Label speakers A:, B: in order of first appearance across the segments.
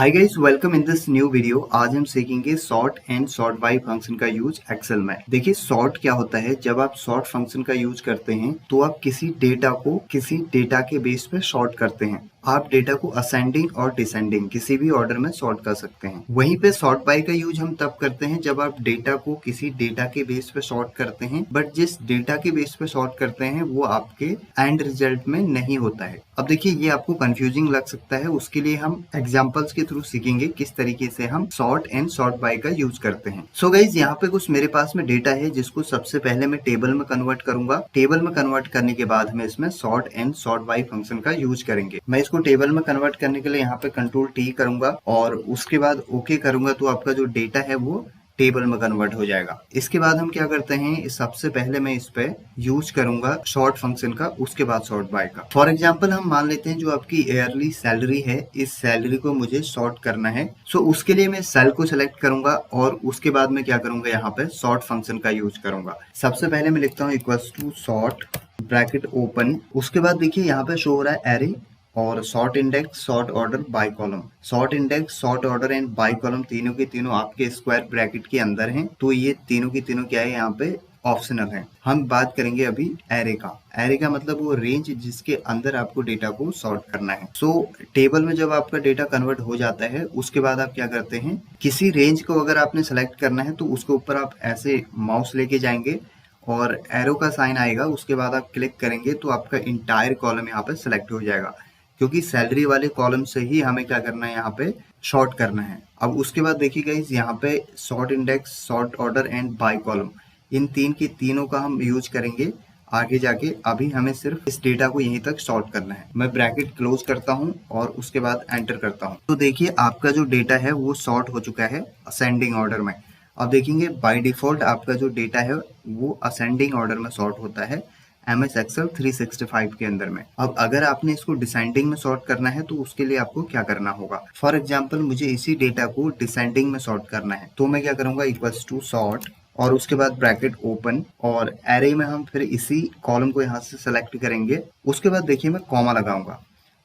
A: Hi guys, welcome in this new video. आज हम सीखेंगे sort and sort bye function का यूज एक्सेल में। देखिए सॉर्ट क्या होता है। जब आप सॉर्ट फंक्शन का यूज करते हैं तो आप किसी डेटा को किसी डेटा के बेस पे सॉर्ट करते हैं। आप डेटा को असेंडिंग और डिसेंडिंग किसी भी ऑर्डर में सॉर्ट कर सकते हैं। वहीं पे सॉर्ट बाय का यूज हम तब करते हैं जब आप डेटा को किसी डेटा के बेस पे सॉर्ट करते हैं, बट जिस डेटा के बेस पे सॉर्ट करते हैं वो आपके एंड रिजल्ट में नहीं होता है। अब देखिए ये आपको कंफ्यूजिंग लग सकता है, उसके लिए हम एग्जांपल्स के थ्रू सीखेंगे किस तरीके से हम सॉर्ट एंड सॉर्ट बाय का यूज करते हैं। सो गाइज यहाँ पे कुछ मेरे पास में डेटा है जिसको सबसे पहले मैं टेबल में कन्वर्ट करूंगा। टेबल में कन्वर्ट करने के बाद हम इसमें sort and sort bye function का यूज करेंगे। मैं इसको टेबल में कन्वर्ट करने के लिए यहाँ पे कंट्रोल टी करूंगा और उसके बाद ओके करूंगा तो आपका जो डेटा है वो टेबल में कन्वर्ट हो जाएगा। इसके बाद हम क्या करते हैं, सबसे पहले मैं इस पे यूज करूंगा सॉर्ट फंक्शन का, उसके बाद सॉर्ट बाय का। फॉर एग्जांपल हम मान लेते हैं जो आपकी ईयरली सैलरी है, इस सैलरी को मुझे सॉर्ट करना है। सो उसके लिए मैं सेल को सिलेक्ट करूंगा और उसके बाद मैं क्या करूंगा, यहाँ पे सॉर्ट फंक्शन का यूज करूंगा। सबसे पहले मैं लिखता हूँ equals to sort bracket open. उसके बाद देखिए यहाँ पे शो हो रहा है एरे और sort index, sort order, by column. Sort index, sort order and by column तीनों के तीनों आपके स्क्वायर ब्रैकेट के अंदर हैं, तो ये तीनों की तीनों क्या है, यहाँ पे ऑप्शनल है। हम बात करेंगे अभी एरे का। एरे का मतलब वो रेंज जिसके अंदर आपको डेटा को सॉर्ट करना है। सो टेबल में जब आपका डेटा कन्वर्ट हो जाता है उसके बाद आप क्या करते हैं, किसी रेंज को अगर आपने सेलेक्ट करना है तो उसके ऊपर आप ऐसे माउस लेके जाएंगे और एरो का साइन आएगा, उसके बाद आप क्लिक करेंगे तो आपका इंटायर कॉलम यहाँ पे सेलेक्ट हो जाएगा, क्योंकि सैलरी वाले कॉलम से ही हमें क्या करना है, यहाँ पे शॉर्ट करना है। अब उसके बाद देखिए गाइस यहाँ पे sort index, sort order and by column, इन तीन की तीनों का हम यूज करेंगे आगे जाके। अभी हमें सिर्फ इस डेटा को यहीं तक सॉर्ट करना है। मैं ब्रैकेट क्लोज करता हूँ और उसके बाद एंटर करता हूँ। तो देखिए आपका जो डेटा है वो सॉर्ट हो चुका है असेंडिंग ऑर्डर में। अब देखेंगे बाय डिफॉल्ट आपका जो डेटा है वो असेंडिंग ऑर्डर में सॉर्ट होता है MS Excel 365 के अंदर में। अब अगर आपने इसको डिसेंडिंग में सॉर्ट करना है तो उसके लिए आपको क्या करना होगा। फॉर एग्जांपल मुझे इसी डेटा को डिसेंडिंग में सॉर्ट करना है, तो मैं क्या करूंगा, इक्वल्स टू सॉर्ट और उसके बाद ब्रैकेट ओपन और एरे में हम फिर इसी कॉलम को यहाँ से सेलेक्ट करेंगे। उसके बाद देखिए मैं कॉमा लगाऊंगा।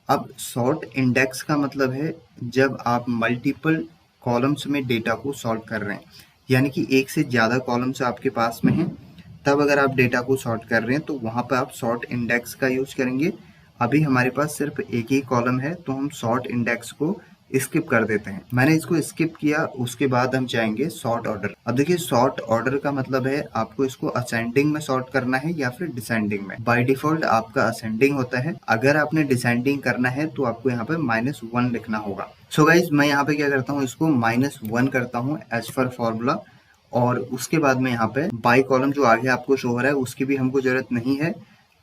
A: अब सॉर्ट इंडेक्स का मतलब है जब आप मल्टीपल कॉलम्स में डेटा को सॉर्ट कर रहे हैं, यानी कि एक से ज्यादा कॉलम्स आपके पास में हैं, तब अगर आप डेटा को सॉर्ट कर रहे हैं तो वहां पर आप सॉर्ट इंडेक्स का यूज करेंगे। अभी हमारे पास सिर्फ एक ही कॉलम है तो हम सॉर्ट इंडेक्स को स्किप कर देते हैं। मैंने इसको स्किप किया, उसके बाद हम चाहेंगे सॉर्ट ऑर्डर। अब देखिए सॉर्ट ऑर्डर का मतलब है आपको इसको असेंडिंग में सॉर्ट करना है या फिर डिसेंडिंग में। बाय डिफॉल्ट आपका असेंडिंग होता है, अगर आपने डिसेंडिंग करना है तो आपको यहाँ पे -1 लिखना होगा। सो गाइज मैं यहाँ पे क्या करता हूँ, इसको -1 करता हूँ एज पर फॉर्मूला और उसके बाद में यहाँ पे बाय कॉलम जो आगे आपको शो हो रहा है उसकी भी हमको जरूरत नहीं है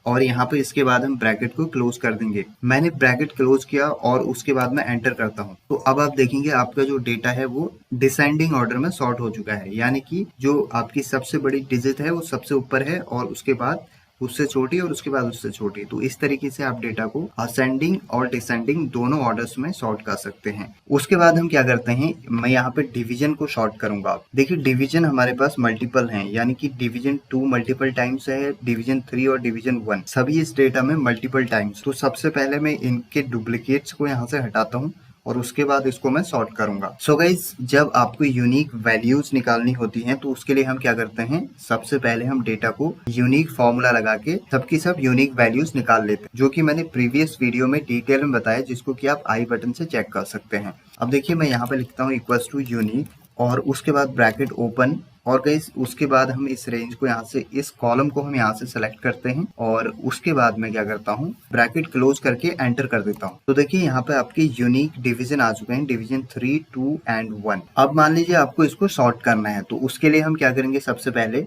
A: और यहाँ पे इसके बाद हम ब्रैकेट को क्लोज कर देंगे। मैंने ब्रैकेट क्लोज किया और उसके बाद मैं एंटर करता हूँ, तो अब आप देखेंगे आपका जो डेटा है वो डिसेंडिंग ऑर्डर में सॉर्ट हो चुका है, यानी कि जो आपकी सबसे बड़ी डिजिट है वो सबसे ऊपर है और उसके बाद उससे छोटी और उसके बाद उससे छोटी। तो इस तरीके से आप डेटा को असेंडिंग और डिसेंडिंग दोनों ऑर्डर्स में सॉर्ट कर सकते हैं। उसके बाद हम क्या करते हैं, मैं यहाँ पे डिवीजन को सॉर्ट करूंगा। देखिए डिवीजन हमारे पास मल्टीपल हैं, यानी कि डिवीजन 2 मल्टीपल टाइम्स है, डिवीजन 3 और डिवीजन 1 सभी इस डेटा में मल्टीपल टाइम्स। तो सबसे पहले मैं इनके डुप्लीकेट्स को यहाँ से हटाता हूँ और उसके बाद इसको मैं सॉर्ट करूंगा। सो गाइज जब आपको यूनिक वैल्यूज निकालनी होती हैं तो उसके लिए हम क्या करते हैं, सबसे पहले हम डेटा को यूनिक फॉर्मूला लगा के सबकी सब यूनिक वैल्यूज निकाल लेते हैं, जो कि मैंने प्रीवियस वीडियो में डिटेल में बताया, जिसको कि आप आई बटन से चेक कर सकते हैं। अब देखिए मैं यहाँ पे लिखता हूँ इक्वल्स टू यूनिक और उसके बाद ब्रैकेट ओपन और गाइस उसके बाद हम इस रेंज को यहाँ से, इस कॉलम को हम यहाँ से सेलेक्ट करते हैं और उसके बाद मैं क्या करता हूँ, ब्रैकेट क्लोज करके एंटर कर देता हूँ। तो देखिए यहाँ पे आपके यूनिक डिवीजन आ चुके हैं, डिवीजन 3, 2 एंड 1। अब मान लीजिए आपको इसको सॉर्ट करना है, तो उसके लिए हम क्या करेंगे, सबसे पहले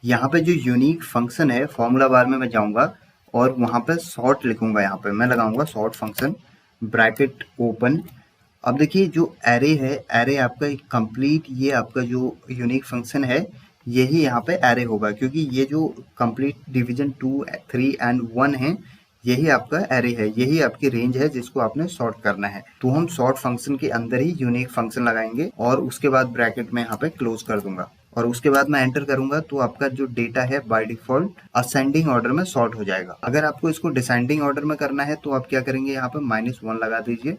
A: यहाँ पे जो यूनिक फंक्शन है फॉर्मूला बार में मैं जाऊंगा और वहां पे सॉर्ट लिखूंगा। यहाँ पे मैं लगाऊंगा सॉर्ट फंक्शन ब्रैकेट ओपन। अब देखिए जो एरे है, एरे आपका कंप्लीट, ये आपका जो यूनिक फंक्शन है यही यहाँ पे एरे होगा, क्योंकि ये जो कंप्लीट डिवीजन 2, 3 एंड 1 है यही आपका एरे है, यही आपकी रेंज है जिसको आपने सॉर्ट करना है। तो हम सॉर्ट फंक्शन के अंदर ही यूनिक फंक्शन लगाएंगे और उसके बाद ब्रैकेट में यहाँ पे क्लोज कर दूंगा और उसके बाद मैं एंटर करूंगा तो आपका जो डेटा है बाय डिफॉल्ट असेंडिंग ऑर्डर में सॉर्ट हो जाएगा। अगर आपको इसको डिसेंडिंग ऑर्डर में करना है तो आप क्या करेंगे, यहाँ पे -1 लगा दीजिए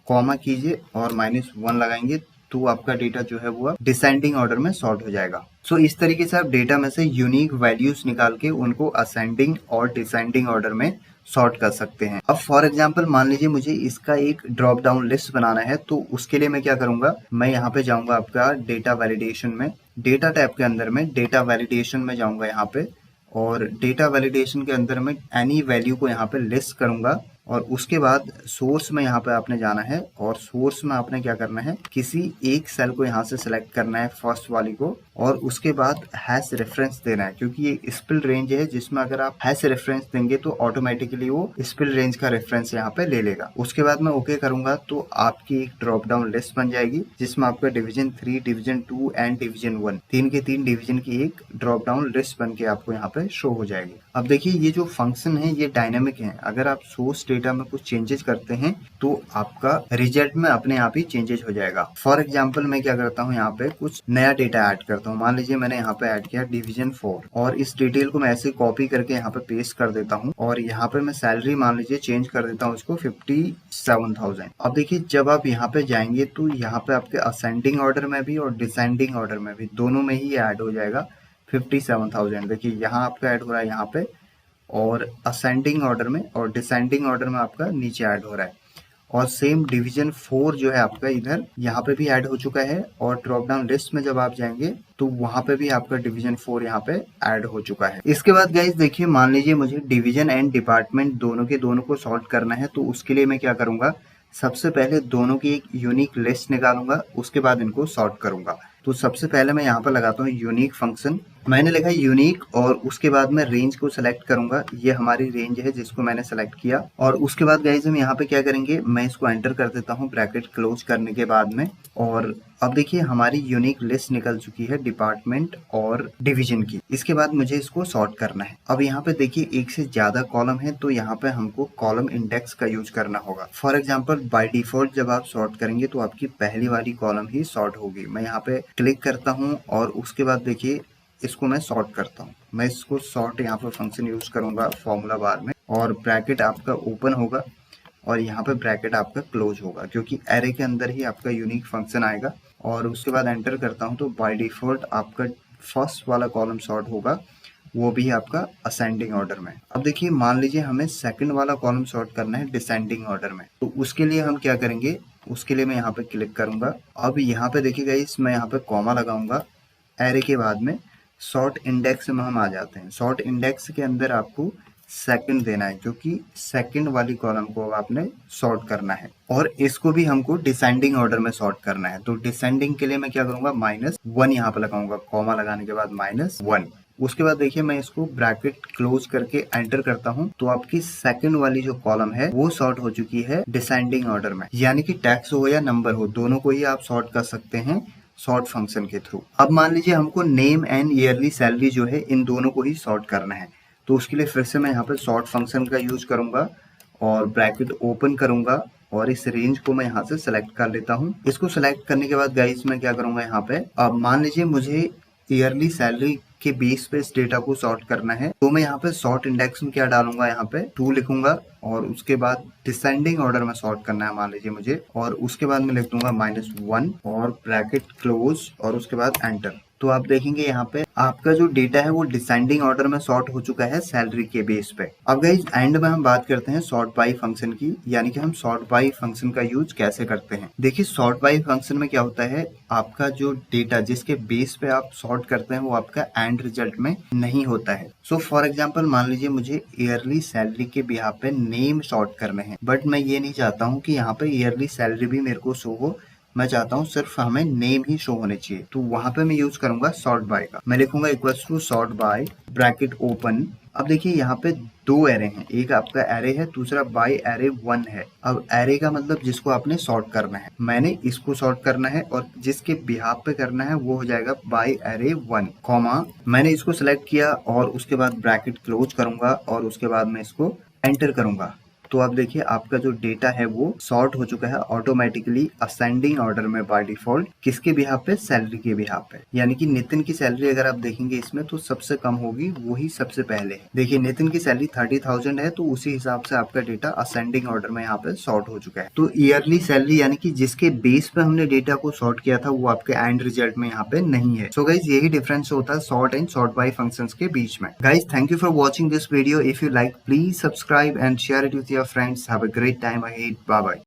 A: कॉमा कीजिए और -1 लगाएंगे तो आपका डेटा जो है वो डिसेंडिंग ऑर्डर में सॉर्ट हो जाएगा। सो इस तरीके से आप डेटा में से यूनिक वैल्यूज निकाल के उनको असेंडिंग और डिसेंडिंग ऑर्डर में सॉर्ट कर सकते हैं। अब फॉर एग्जांपल मान लीजिए मुझे इसका एक ड्रॉप डाउन लिस्ट बनाना है, तो उसके लिए मैं क्या करूंगा, मैं यहाँ पे जाऊंगा आपका डेटा वैलिडेशन में, डेटा टैब के अंदर में डेटा वैलिडेशन में जाऊंगा यहाँ पे, और डेटा वैलिडेशन के अंदर में एनी वैल्यू को यहाँ पे लिस्ट करूंगा, और उसके बाद सोर्स में यहाँ पे आपने जाना है, और सोर्स में आपने क्या करना है, किसी एक सेल को यहाँ से सिलेक्ट करना है, फर्स्ट वाली को, और उसके बाद हैश रेफरेंस देना है, क्योंकि ये स्पिल रेंज है जिसमें अगर आप हैश रेफरेंस देंगे तो ऑटोमेटिकली वो स्पिल रेंज का रेफरेंस यहाँ पे ले लेगा। उसके बाद मैं ओके करूंगा तो आपकी एक ड्रॉप डाउन लिस्ट बन जाएगी जिसमें आपका डिवीजन 3, डिवीजन 2 एंड डिवीजन 1 तीन के तीन डिवीजन की एक ड्रॉप डाउन लिस्ट बन के आपको यहाँ पे शो हो जाएगी। अब देखिए ये जो फंक्शन है ये डायनेमिक है, अगर आप सोर्स डेटा में कुछ चेंजेस करते हैं तो आपका रिजल्ट में अपने आप ही चेंजेस हो जाएगा। फॉर एग्जांपल मैं क्या करता हूँ, यहाँ पे कुछ नया डेटा ऐड करता हूँ। मान लीजिए मैंने यहाँ पे ऐड किया डिवीजन 4, और इस डिटेल को मैं ऐसे कॉपी करके यहाँ पे पेस्ट कर देता हूँ, और यहाँ पे मैं सैलरी मान लीजिए चेंज कर देता हूँ इसको 57,000। अब देखिए जब आप यहाँ पे जाएंगे तो यहाँ पे आपके असेंडिंग ऑर्डर में भी और डिसेंडिंग ऑर्डर में भी दोनों में ही ऐड हो जाएगा 57,000। देखिए यहाँ आपका ऐड हो रहा है यहाँ पे, और असेंडिंग ऑर्डर में और डिसेंडिंग ऑर्डर में आपका नीचे ऐड हो रहा है, और सेम डिवीजन 4 जो है आपका इधर यहाँ पे भी ऐड हो चुका है, और ड्रॉप डाउन लिस्ट में जब आप जाएंगे तो वहां पे भी आपका डिवीजन 4 यहाँ पे ऐड हो चुका है। इसके बाद गाइस देखिए मान लीजिए मुझे डिवीजन एंड डिपार्टमेंट दोनों के दोनों को सॉर्ट करना है, तो उसके लिए मैं क्या करूंगा, सबसे पहले दोनों की एक यूनिक लिस्ट निकालूंगा, उसके बाद इनको सॉर्ट करूंगा। तो सबसे पहले मैं यहाँ पर लगाता हूँ यूनिक फंक्शन, मैंने लिखा यूनिक, और उसके बाद मैं रेंज को सिलेक्ट करूंगा, ये हमारी रेंज है जिसको मैंने सेलेक्ट किया, और उसके बाद गाइस हम यहाँ पे क्या करेंगे, मैं इसको एंटर कर देता हूँ ब्रैकेट क्लोज करने के बाद में, और अब देखिए हमारी यूनिक लिस्ट निकल चुकी है डिपार्टमेंट और डिवीजन की। इसके बाद मुझे इसको सॉर्ट करना है। अब यहाँ पे देखिए एक से ज्यादा कॉलम है, तो यहाँ पे हमको कॉलम इंडेक्स का यूज करना होगा। फॉर एग्जांपल बाय डिफॉल्ट जब आप सॉर्ट करेंगे तो आपकी पहली वाली कॉलम ही सॉर्ट होगी। मैं यहाँ पे क्लिक करता हूँ और उसके बाद देखिए इसको मैं सॉर्ट करता हूँ। मैं इसको सॉर्ट यहाँ पे फंक्शन यूज करूंगा फॉर्मूला बार में, और ब्रैकेट आपका ओपन होगा और यहाँ पे ब्रैकेट आपका क्लोज होगा, क्योंकि एरे के अंदर ही आपका यूनिक फंक्शन आएगा। और उसके बाद एंटर करता हूँ तो बाय डिफॉल्ट आपका फर्स्ट वाला कॉलम सॉर्ट होगा, वो भी आपका असेंडिंग ऑर्डर में। अब देखिए मान लीजिए हमें सेकंड वाला कॉलम सॉर्ट करना है डिसेंडिंग ऑर्डर में, तो उसके लिए हम क्या करेंगे, उसके लिए मैं यहाँ पे क्लिक करूंगा। अब यहाँ पे देखिएगा मैं यहाँ पे कॉमा लगाऊंगा एरे के बाद में, सॉर्ट इंडेक्स में हम आ जाते हैं। सॉर्ट इंडेक्स के अंदर आपको सेकंड देना है, क्योंकि सेकंड वाली कॉलम को आपने सॉर्ट करना है, और इसको भी हमको डिसेंडिंग ऑर्डर में सॉर्ट करना है। तो डिसेंडिंग के लिए मैं क्या करूंगा, -1 यहाँ पे लगाऊंगा, कॉमा लगाने के बाद -1। उसके बाद देखिए मैं इसको ब्रैकेट क्लोज करके एंटर करता हूं, तो आपकी सेकंड वाली जो कॉलम है वो सॉर्ट हो चुकी है डिसेंडिंग ऑर्डर में, यानी कि टेक्स्ट हो या नंबर हो दोनों को ही आप सॉर्ट कर सकते हैं सॉर्ट फंक्शन के थ्रू। अब मान लीजिए हमको नेम एंड ईयरली सैलरी जो है इन दोनों को ही सॉर्ट करना है, तो उसके लिए फिर से मैं यहाँ पे सॉर्ट फंक्शन का यूज करूंगा और ब्रैकेट ओपन करूंगा, और इस रेंज को मैं यहाँ से सेलेक्ट कर लेता हूँ। इसको सेलेक्ट करने के बाद गाइस मैं क्या करूंगा, यहाँ पे अब मान लीजिए मुझे ईयरली सैलरी के बेस पे इस डेटा को सॉर्ट करना है, तो मैं यहाँ पे सॉर्ट इंडेक्स में क्या डालूंगा, यहाँ पे 2 लिखूंगा, और उसके बाद डिसेंडिंग ऑर्डर में सॉर्ट करना है मान लीजिए मुझे, और उसके बाद मैं लिख दूंगा -1 और ब्रैकेट क्लोज, और उसके बाद एंटर। तो आप देखेंगे यहाँ पे आपका जो डेटा है वो डिसेंडिंग ऑर्डर में सॉर्ट हो चुका है सैलरी के बेस पे। अब गाइस एंड में हम बात करते हैं सॉर्ट बाय फंक्शन की, यानी कि हम सॉर्ट बाय फंक्शन का यूज कैसे करते हैं। देखिए सॉर्ट बाय फंक्शन में क्या होता है, आपका जो डेटा जिसके बेस पे आप सॉर्ट करते हैं वो आपका एंड रिजल्ट में नहीं होता है। सो फॉर एग्जाम्पल मान लीजिए मुझे ईयरली सैलरी के बिहाफ पे नेम सॉर्ट करने हैं, बट मैं ये नहीं चाहता हूँ कि यहाँ पे ईयरली सैलरी भी मेरे को शो हो, मैं चाहता हूँ सिर्फ हमें नेम ही शो होने चाहिए। तो वहां पे मैं यूज करूंगा सॉर्ट बाय का, मैं लिखूंगा equals to sort by bracket open. अब देखिए यहाँ पे 2 एरे हैं, एक आपका एरे है, दूसरा बाय एरे 1 है। अब एरे का मतलब जिसको आपने सॉर्ट करना है, मैंने इसको सॉर्ट करना है, और जिसके बिहाफ पे करना है वो हो जाएगा बाय एरे 1, कॉमा मैंने इसको सिलेक्ट किया और उसके बाद ब्रैकेट क्लोज करूंगा और उसके बाद मैं इसको एंटर करूंगा। तो आप देखिए आपका जो डेटा है वो सॉर्ट हो चुका है ऑटोमेटिकली असेंडिंग ऑर्डर में बाय डिफॉल्ट। किसके बिहाफ पे? सैलरी के बिहाफ पे। यानी कि नितिन की सैलरी अगर आप देखेंगे इसमें तो सबसे कम होगी, वही सबसे पहले है। देखिए नितिन की सैलरी 30,000 है तो उसी हिसाब से आपका डेटा असेंडिंग ऑर्डर में यहाँ पे सॉर्ट हो चुका है। तो ईयरली सैलरी यानी कि जिसके बेस पे हमने डेटा को सॉर्ट किया था वो आपके एंड रिजल्ट में यहाँ पे नहीं है। सो गाइज यही डिफरेंस होता है sort and sort by functions के बीच में। Guys thank you for watching this video. If you like please subscribe and share it with your friends. Have a great time ahead. Bye bye.